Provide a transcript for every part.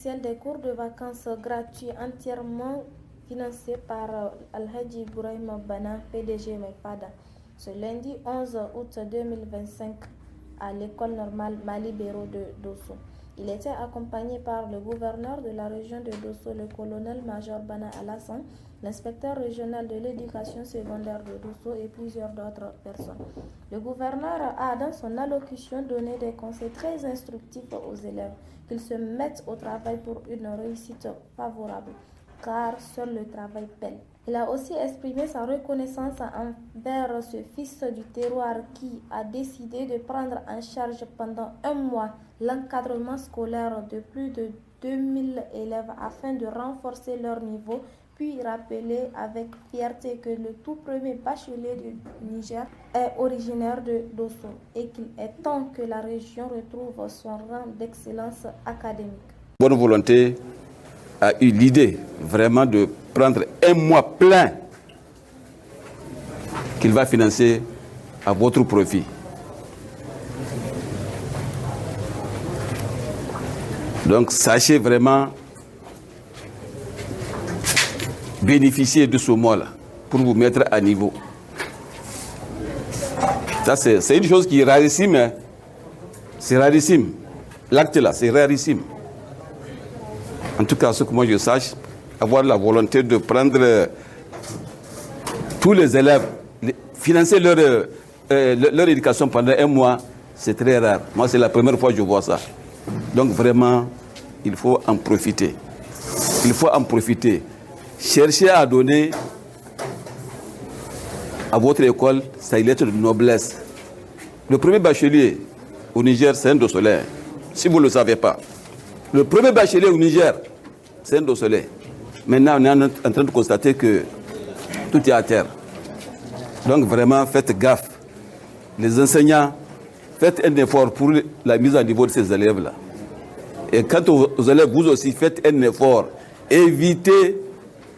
Des cours de vacances gratuits entièrement financés par Al-Hadji Ibrahim Bana, PDG MEPADA, ce lundi 11 août 2025 à l'école normale Mali Béro de Dosso. Il était accompagné par le gouverneur de la région de Dosso, le colonel-major Bana Alassane, l'inspecteur régional de l'éducation secondaire de Dosso et plusieurs d'autres personnes. Le gouverneur a dans son allocution donné des conseils très instructifs aux élèves, qu'ils se mettent au travail pour une réussite favorable, car seul le travail paie. Il a aussi exprimé sa reconnaissance envers ce fils du terroir qui a décidé de prendre en charge pendant un mois l'encadrement scolaire de plus de 2000 élèves afin de renforcer leur niveau, puis rappeler avec fierté que le tout premier bachelier du Niger est originaire de Dosso et qu'il est temps que la région retrouve son rang d'excellence académique. Bonne volonté a eu l'idée vraiment de prendre un mois plein qu'il va financer à votre profit. Donc sachez vraiment bénéficier de ce mois-là pour vous mettre à niveau. Ça, c'est une chose qui est rarissime. Hein? C'est rarissime. L'acte-là, c'est rarissime. En tout cas, ce que moi je sache, avoir la volonté de prendre tous les élèves, financer leur éducation pendant un mois, c'est très rare. Moi, c'est la première fois que je vois ça. Donc vraiment, il faut en profiter. Il faut en profiter. Cherchez à donner à votre école sa lettre de noblesse. Le premier bachelier au Niger, c'est un Dossolais, si vous ne le savez pas. Le premier bachelier au Niger, c'est un Dossolais. Maintenant, on est en train de constater que tout est à terre. Donc vraiment, faites gaffe. Les enseignants, faites un effort pour la mise à niveau de ces élèves-là. Et quant aux élèves, vous aussi, faites un effort.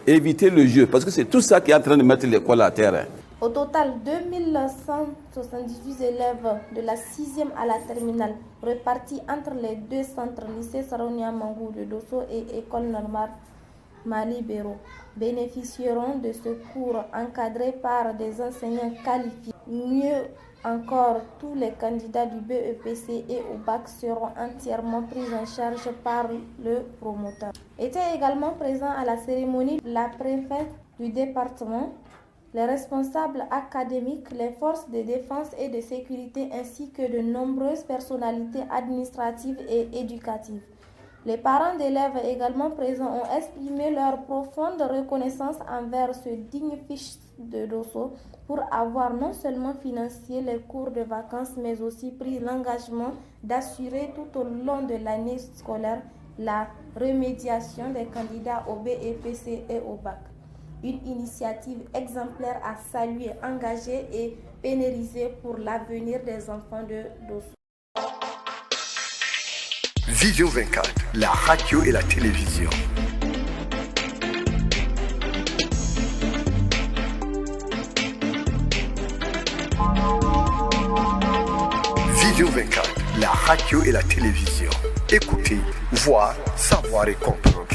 Évitez le jeu, parce que c'est tout ça qui est en train de mettre l'école à terre. Au total, 2178 élèves de la 6e à la terminale, repartis entre les deux centres, lycée Saronia Mangou de Dosso et école normale Mali Béro, bénéficieront de ce cours encadré par des enseignants qualifiés. Mieux encore, tous les candidats du BEPC et au bac seront entièrement pris en charge par le promoteur. Étaient également présents à la cérémonie la préfète du département, les responsables académiques, les forces de défense et de sécurité ainsi que de nombreuses personnalités administratives et éducatives. Les parents d'élèves également présents ont exprimé leur profonde reconnaissance envers ce digne fils de Dosso pour avoir non seulement financé les cours de vacances mais aussi pris l'engagement d'assurer tout au long de l'année scolaire la remédiation des candidats au BEPC et au bac. Une initiative exemplaire à saluer, engagée et pérennisée pour l'avenir des enfants de Dosso. Vision 24, la radio et la télévision. Vision 24, la radio et la télévision. Écoutez, voir, savoir et comprendre.